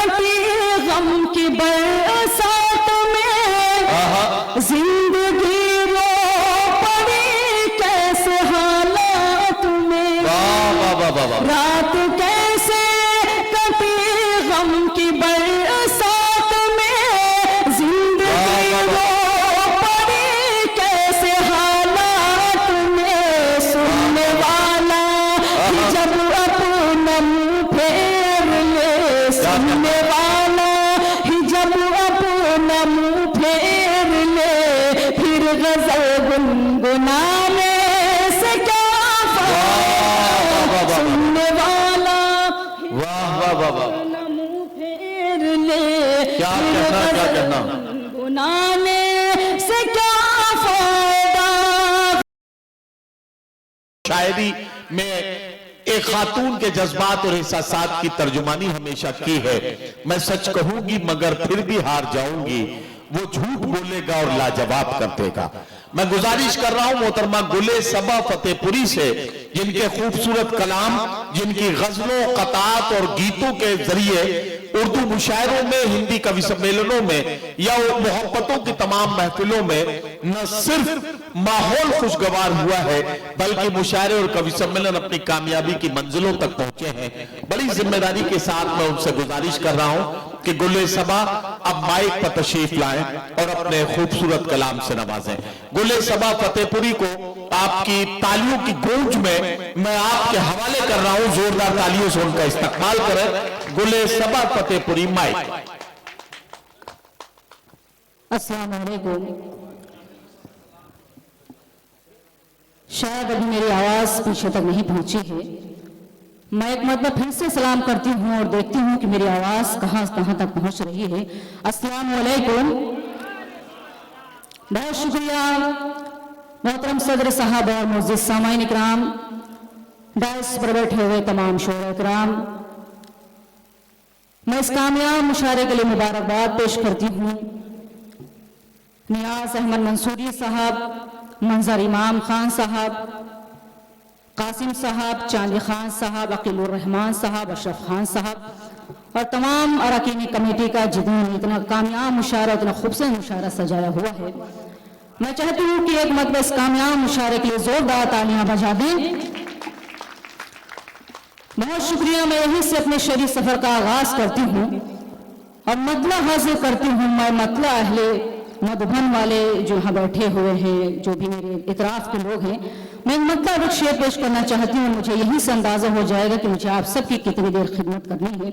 کٹی غم کی برسات میں زندگی رو پڑی کیسے حالات میں رات کیسے کٹی غم کی برسات میں زندگی رو پڑی کیسے حالات میں سننے والا جب اپنا منہ پھیر لے سننے والا جب اپنا منہ پھیر لے پھر غزل گنگنانے سے کیا فائدہ سننے والا اپنا منہ پھیر لے پھر غزل گنگنانے سے کیا فائدہ. شاعری میں ایک خاتون کے جذبات اور احساسات کی ترجمانی ہمیشہ کی ہے. میں سچ کہوں گی مگر پھر بھی ہار جاؤں گی، وہ جھوٹ بولے گا اور لاجواب کر دے گا. میں گزارش کر رہا ہوں محترمہ گل صبا فتح پوری سے، جن کے خوبصورت کلام، جن کی غزلوں، قطعات اور گیتوں کے ذریعے اردو مشاعروں میں، ہندی کوی سمیلنوں میں یا محبتوں کی تمام محفلوں میں نہ صرف ماحول خوشگوار ہوا ہے بلکہ مشاعرے اور کوی سمیلن اپنی کامیابی کی منزلوں تک پہنچے ہیں. بڑی ذمہ داری کے ساتھ میں ان سے گزارش کر رہا ہوں کہ گل صبا اب مائک پر تشریف لائیں اور اپنے خوبصورت کلام سے نوازیں. گل صبا فتح پوری کو آپ کی تالیوں کی گونج میں آپ کے حوالے کر رہا ہوں. زوردار تالیوں سے ان کا استقبال کریں. گل صبا فتح پوری، مائک. السلام علیکم. شاید ابھی میری آواز پیچھے تک نہیں پہنچی ہے. میں ایک مرتبہ پھر سے سلام کرتی ہوں اور دیکھتی ہوں کہ میری آواز کہاں تک پہنچ رہی ہے. السلام علیکم. بہت شکریہ محترم صدر صاحب اور معزز سامعین اکرام، ڈائس پر بیٹھے ہوئے تمام شعراء اکرام. میں اس کامیاب مشاعرے کے لیے مبارکباد پیش کرتی ہوں نیاز احمد منصوری صاحب، منظر امام خان صاحب، قاسم صاحب، چاندی خان صاحب، عقیل الرحمان صاحب، اشرف خان صاحب اور تمام اراکین کمیٹی کا جنہوں نے اتنا کامیاب مشاعرہ، اتنا خوبصورت مشاعرہ سجایا ہوا ہے. میں چاہتی ہوں کہ ایک مرتبہ اس کامیاب مشاعرے کے لیے زوردار تالیاں بجا دیں. بہت شکریہ. میں یہیں سے اپنے شعری سفر کا آغاز کرتی ہوں اور مطلع حاصل کرتی ہوں. میں مطلع اہل مدھبن والے جو یہاں بیٹھے ہوئے ہیں، جو بھی میرے اطراف کے لوگ ہیں، میں مطلع ایک شعر پیش کرنا چاہتی ہوں. مجھے یہیں سے اندازہ ہو جائے گا کہ مجھے آپ سب کی کتنی دیر خدمت کرنی ہے.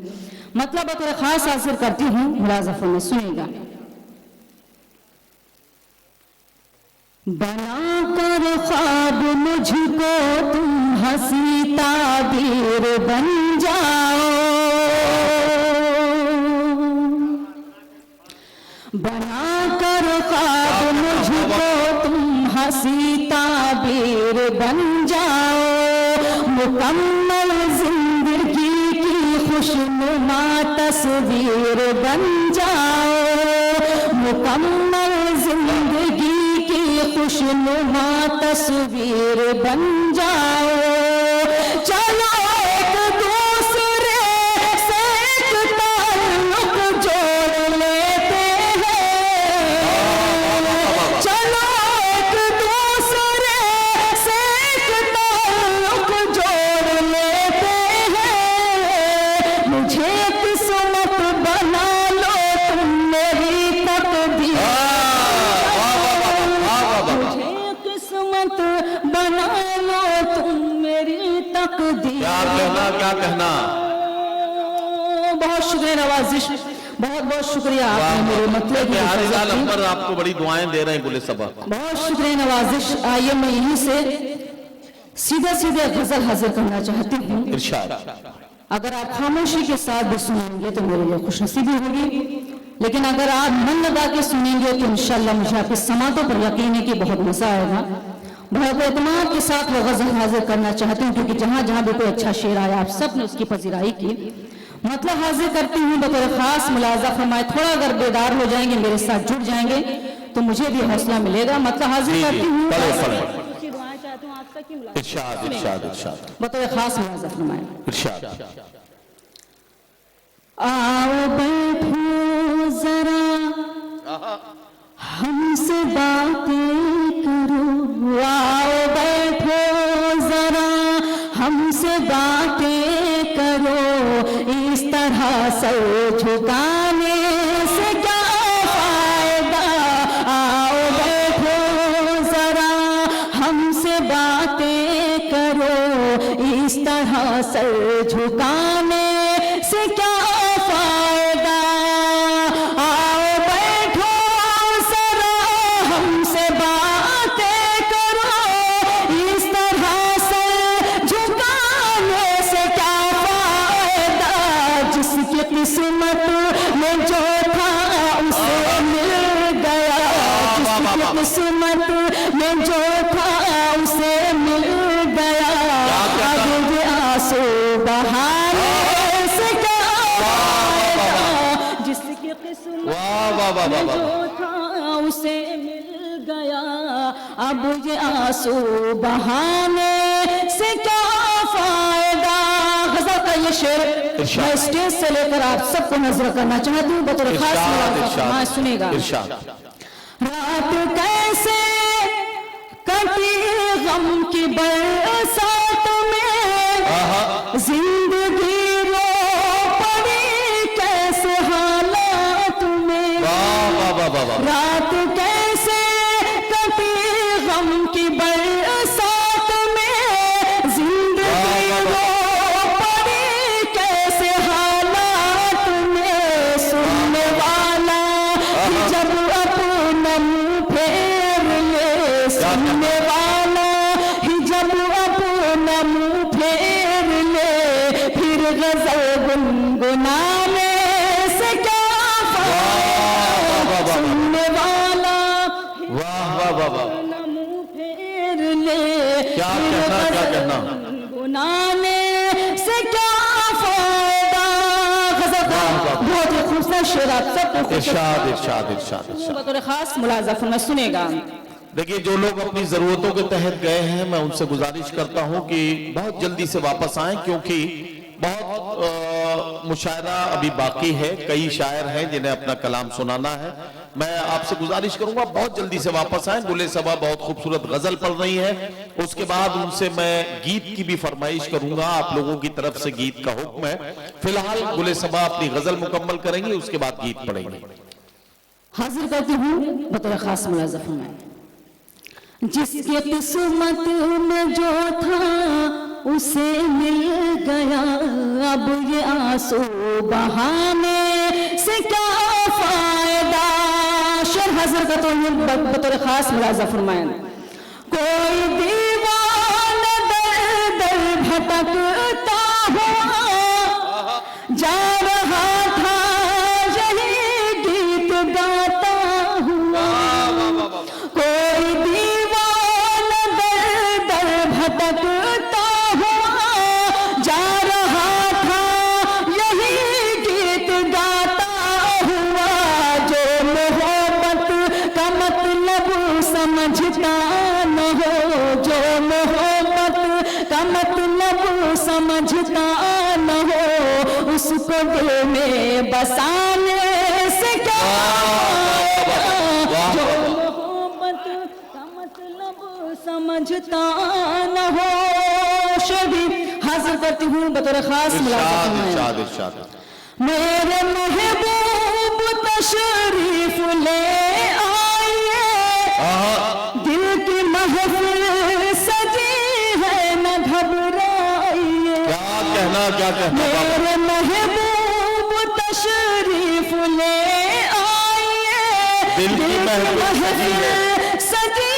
مطلب بطور خاص حاصل کرتی ہوں، ملاحظہ فرمائیں، سنیے گا. بنا کر خواب مجھ کو تم ہنسی تعبیر بن جاؤ، بنا کر خواب مجھ کو تم ہنسی تعبیر بن جاؤ، مکمل زندگی کی خوشنما تصویر بن جاؤ، مکمل زندگی کی خوشنما تصویر بن جاؤ. چلو ایک دوسرے سے ایک تعلق جوڑ لیتے ہیں، چلو ایک دوسرے سے ایک تعلق جوڑ لیتے ہیں. مجھے قسمت بنا لو تم میری تقدیر، بنا لو تم میری تقدیر. کیا کہنا. بہت شکریہ نوازش، بہت بہت شکریہ. آپ نے میرے مطلب آپ کو بڑی دعائیں دے رہے ہیں گل صبا. بہت شکریہ نوازش. آئیے میں یہیں سے سیدھے غزل حاضر کرنا چاہتی ہوں. ارشاد. اگر آپ خاموشی کے ساتھ بھی سنیں گے تو میرے لیے خوش نصیبی ہوگی، لیکن اگر آپ من لگا کے سنیں گے تو انشاءاللہ مجھے آپ کی سماعتوں پر یقین ہے کہ بہت مزہ آئے گا. بہت اعتماد کے ساتھ وہ غزل حاضر کرنا چاہتی ہوں کیونکہ جہاں بھی کوئی اچھا شعر آیا آپ سب نے اس کی پذیرائی کی. مطلب حاضر کرتی ہوں بطور خاص. ملاحظہ فرمائے، تھوڑا اگر بیدار ہو جائیں گے، میرے ساتھ جڑ جائیں گے تو مجھے بھی حوصلہ ملے گا. مطلب حاضر کرتی ہوں، بطور خاص ملاحظہ فرمائے. ارشاد. آؤ طرح سر جھکانے سے کیا فائدہ، آؤ بیٹھو ذرا ہم سے باتیں کرو، اس طرح سر جھکانے سے کیا فائدہ، آؤ بیٹھو ذرا ہم سے باتیں کرو، اس طرح سر جھکانے سے کیا فائدہ، جس کی قسمت میں جو تھا اسے مل گیا، جس کی قسمت میں جو تھا اسے مل گیا، اب یہ آنسو بہانے سے کیا فائدہ، جس کی قسمت میں جو تھا اسے مل گیا، اب یہ آنسو بہانے سے کیا فائدہ۔ غزل کا یہ شعر میں اسٹیج سے لے کر آپ سب کو نظر کرنا چاہتی ہوں بطور خاص ملاحظہ، سنے گا۔ رات کیسے کٹی غم کی برسات میں، زندگی رو پڑی کیسے حالات میں، رات کیسے کٹی غم کی برسات میں، زندگی رو پڑی کیسے حالات میں، سننے والا جب اپنا منہ پھیر لے، سننے والا جب اپنا منہ پھیر لے، پھر غزل گنگنانے سے کیا فائدہ، سننے والا اپنا منہ پھیر لے، پھر غزل گنگنانے سے کیا فائدہ۔ غزل کا بہت ہی خوبصورت شعر آپ سب کو ارشاد بطور خاص ملاحظہ فرمائیں، سنے گا۔ دیکھیے جو لوگ اپنی ضرورتوں کے تحت گئے ہیں میں ان سے گزارش کرتا ہوں کہ بہت جلدی سے واپس آئیں، کیونکہ بہت مشاعرہ ابھی باقی ہے، کئی شاعر ہیں جنہیں اپنا کلام سنانا ہے۔ میں آپ سے گزارش کروں گا بہت جلدی سے واپس آئیں۔ گلِ صبا بہت خوبصورت غزل پڑھ رہی ہے، اس کے بعد ان سے میں گیت کی بھی فرمائش کروں گا، آپ لوگوں کی طرف سے گیت کا حکم ہے۔ فی الحال گلِ صبا اپنی غزل مکمل کریں گی، اس کے بعد گیت پڑھیں گے۔ حاضر کرتی ہوں بطور خاص ملاحظہ فرمائیں۔ جس کی قسمت میں جو تھا اسے مل گیا، اب یہ آنسو بہانے سے کیا فائدہ۔ شعر حاضر کرتا ہوں بطور خاص ملاحظہ فرمائیں۔ کوئی دیوانہ در در بھٹکتا ہوا جا رہا تھا یہی گیت گاتا ہوا، کوئی دیوانہ در در بھٹکتا ہوا جا رہا تھا یہی گیت گاتا ہوا، جو محبت کا مطلب سمجھتا نہ ہو، جو محبت کا مطلب سمجھتا نہ ہو، اس کو دل میں بسانے سے کیا فائدہ، جو محبت کا مطلب سمجھتا نہ ہو۔ شعر حاضر کرتی ہوں بطور خاص ملاحظہ فرمائیں۔ میرے محبوب تشریف لے آئیے، دل کی محفل سجی ہے نہ گھبرائیے، کیا کہنا میرے محبوب تشریف لے آئیے، دل کی محفل سجی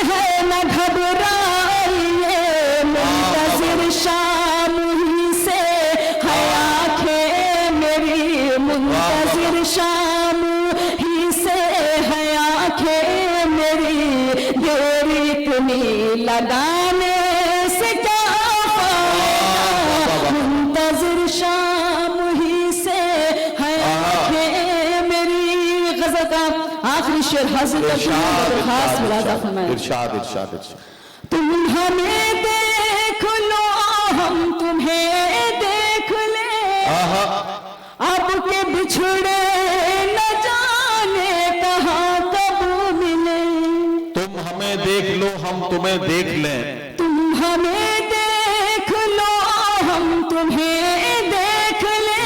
ہے نہ گھبرائیے، منتظر شام ہی سے ہے آنکھیں میری، منتظر شام ہی سے ہے آنکھیں میری، دیر اتنی لگانے سے کیا فائدہ، منتظر شام ہی سے ہے آنکھیں میری۔ غزل کا آخری شعر حاضر کرتی ہوں، خاص ملاحظہ فرمائیں۔ ارشاد تم ہمیں دیکھ لو ہم تمہیں دیکھ لیں، اب کے بچھڑے نہ جانے کہاں کب ملیں، تم ہمیں دیکھ لو ہم تمہیں دیکھ لیں، تم ہمیں دیکھ لو ہم تمہیں دیکھ لیں،